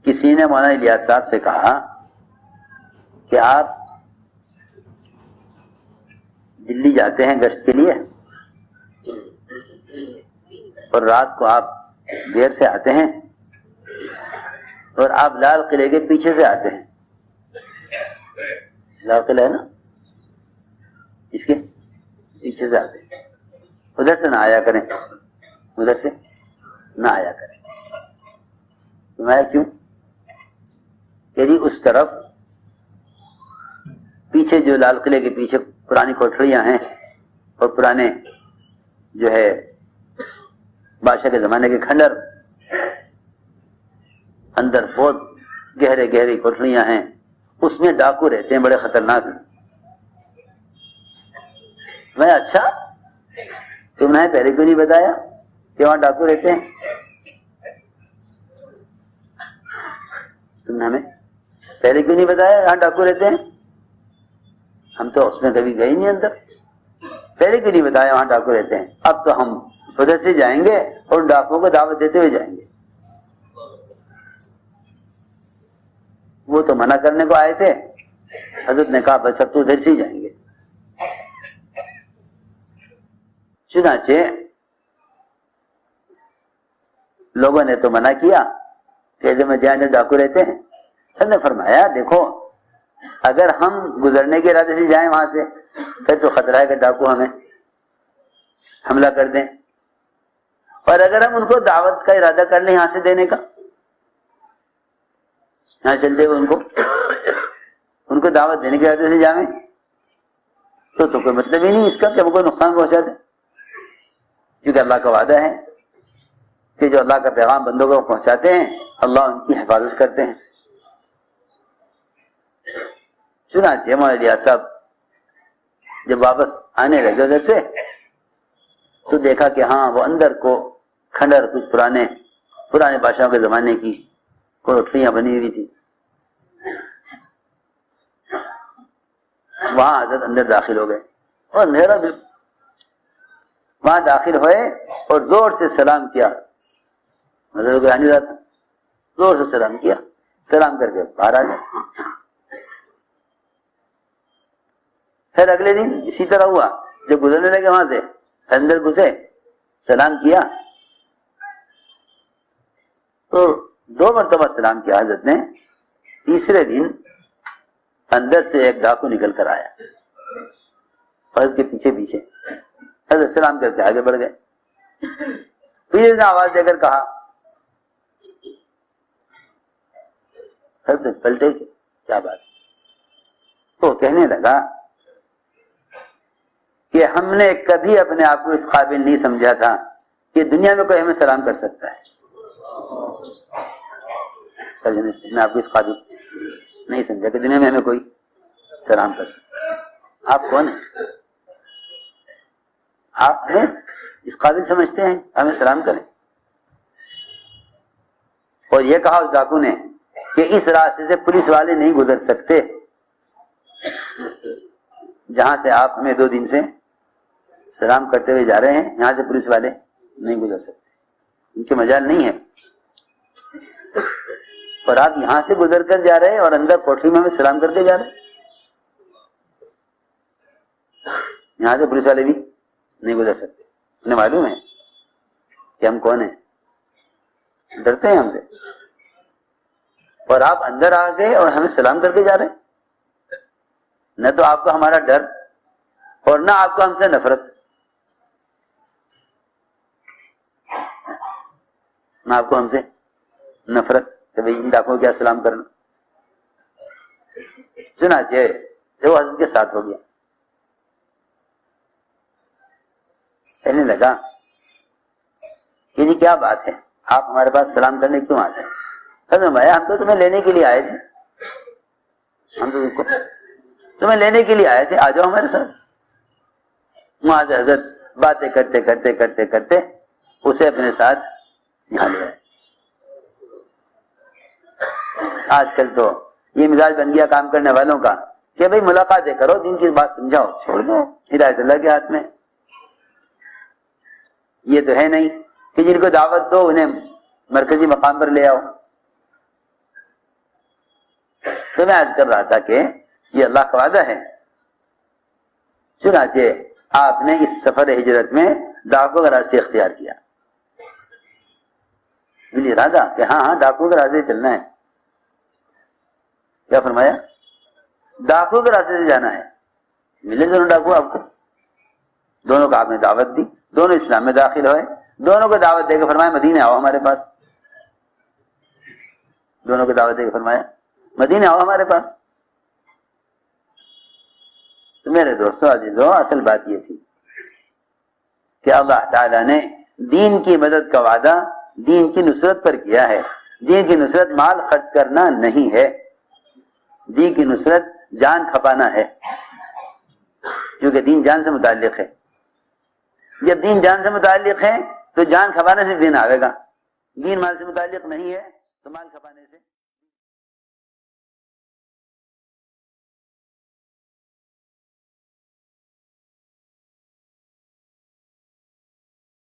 کسی نے مولانا الیاس صاحب سے کہا کہ آپ دلی جاتے ہیں گشت کے لیے اور رات کو آپ دیر سے آتے ہیں اور آپ لال قلعے کے پیچھے سے آتے ہیں. لال قلعہ ہے نا, اس کے پیچھے سے آتے ہیں. ادھر سے نہ آیا کریں, ادھر سے نہ آیا کریں. میں کیوں؟ یعنی اس طرف پیچھے جو لال قلعے کے پیچھے پرانی کوٹھریاں ہیں اور پرانے جو ہے بادشاہ کے زمانے کے کھنڈر, اندر بہت گہرے گہری کوٹھریاں ہیں, اس میں ڈاکو رہتے ہیں بڑے خطرناک. میں اچھا, تم نے پہلے کیوں نہیں بتایا کہ وہاں ڈاکو رہتے ہیں؟ تم نے ہمیں پہلے کیوں نہیں بتایا یہاں ڈاکو رہتے ہیں؟ ہم تو اس میں کبھی گئے نہیں اندر. پہلے کیوں نہیں بتایا وہاں ڈاکو رہتے ہیں؟ اب تو ہم ادھر سے جائیں گے اور ڈاکوؤں کو دعوت دیتے ہوئے جائیں گے. وہ تو منع کرنے کو آئے تھے, حضرت نے کہا بس اب تو ادھر سے ہی جائیں گے. چنانچہ لوگوں نے تو منع کیا کہ جب میں جائیں تو ڈاکو رہتے ہیں. ہم نے فرمایا دیکھو, اگر ہم گزرنے کے ارادے سے جائیں وہاں سے پھر تو خطرہ ہے کہ ڈاکو ہمیں حملہ کر دیں, اور اگر ہم ان کو دعوت کا ارادہ کر لیں یہاں سے دینے کا, یہاں چلتے ہوئے ان کو دعوت دینے کے ارادے سے جائیں تو کوئی مطلب ہی نہیں اس کا کہ ہم کو نقصان پہنچا دیں. کیونکہ اللہ کا وعدہ ہے کہ جو اللہ کا پیغام بندوں کو پہنچاتے ہیں اللہ ان کی حفاظت کرتے ہیں. چنانچہ مولانا الیاس صاحب جب واپس آنے لگے ادھر سے تو دیکھا کہ ہاں وہ اندر کو کھنڈر کچھ پرانے بادشاہوں کے زمانے کی کوٹھریاں بنی ہوئی تھی. وہاں حضرت اندر داخل ہو گئے اور اندھیرا بھی. وہاں داخل ہوئے اور زور سے سلام کیا. حضرت کو آنے رہا تھا, زور سے سلام کیا, سلام کر کے باہر آ گئے. پھر اگلے دن اسی طرح ہوا, جب گزرنے لگے وہاں سے اندر گھسے, سلام کیا تو 2 مرتبہ سلام کیا حضرت نے. تیسرے دن اندر سے ایک ڈاکو نکل کر آیا, حضرت کے پیچھے پیچھے. حضرت سلام کر کے آگے بڑھ گئے. پھر نے آواز دے کر کہا, حضرت پلٹے کیا بات؟ تو کہنے لگا کہ ہم نے کبھی اپنے آپ کو اس قابل نہیں سمجھا تھا کہ دنیا میں کوئی ہمیں سلام کر سکتا ہے. میں آپ کو اس قابل نہیں سمجھا کہ دنیا میں ہمیں کوئی سلام کر سکتا ہے. آپ کون ہیں؟ آپ ہمیں اس قابل سمجھتے ہیں ہمیں سلام کریں؟ اور یہ کہا اس ڈاکو نے کہ اس راستے سے پولیس والے نہیں گزر سکتے جہاں سے آپ ہمیں 2 دن سے سلام کرتے ہوئے جا رہے ہیں, یہاں سے پولیس والے نہیں گزر سکتے, ان کے مجال نہیں ہے. اور آپ یہاں سے گزر کر جا رہے ہیں اور اندر کوٹری میں ہمیں سلام کر کے جا رہے ہیں, یہاں سے پولیس والے بھی نہیں گزر سکتے. انہیں معلوم ہے کہ ہم کون ہیں, ڈرتے ہیں ہم سے, اور آپ اندر آ گئے اور ہمیں سلام کر کے جا رہے ہیں. نہ تو آپ کو ہمارا ڈر اور نہ آپ کو ہم سے نفرت, نہ آپ کو ہم سے نفرت کہ بھائی ان ڈاکوں کو کیا سلام کرنا. چنانچہ وہ حضرت کے ساتھ ہو گیا. کہنے لگا کہ جی کیا بات ہے, آپ ہمارے پاس سلام کرنے کیوں آتے ہیں؟ حضرت بھائی ہم تو تمہیں لینے کے لیے آئے تھے, ہم تو تمہیں لینے کے لیے آئے تھے, آ جاؤ ہمارے ساتھ. وہاں سے حضرت باتیں کرتے کرتے کرتے کرتے اسے اپنے ساتھ یہاں لے آئے. آج کل تو یہ مزاج بن گیا کام کرنے والوں کا کہ بھائی ملاقاتیں کرو, دین کی بات سمجھاؤ, چھوڑ دو, ہدایت اللہ کے ہاتھ میں. یہ تو ہے نہیں کہ جن کو دعوت دو انہیں مرکزی مقام پر لے آؤ. تو میں عرض کر رہا تھا کہ یہ اللہ کا وعدہ ہے. چنانچہ آپ نے اس سفر ہجرت میں ڈاکو کا راستے اختیار کیا. ملی ارادہ کہ ہاں ڈاکو کے راستے چلنا ہے. کیا فرمایا؟ ڈاکو کے راستے سے جانا ہے. ملے ضرور ڈاکو آپ کو. دونوں کو آپ نے دعوت دی, دونوں اسلام میں داخل ہوئے. دونوں کو دعوت دے کے فرمایا مدینے آؤ ہمارے پاس. دونوں کو دعوت دے کے فرمایا مدینے آؤ ہمارے پاس. تو میرے دوستوں عزیزوں, اصل بات یہ تھی کہ اللہ تعالیٰ نے دین کی مدد کا وعدہ دین کی نصرت پر کیا ہے. دین کی نصرت مال خرچ کرنا نہیں ہے, دین کی نصرت جان کھپانا ہے, کیونکہ دین جان سے متعلق ہے. جب دین جان سے متعلق ہے تو جان کھپانے سے دین آئے گا. دین مال سے متعلق نہیں ہے تو مال کھپانے سے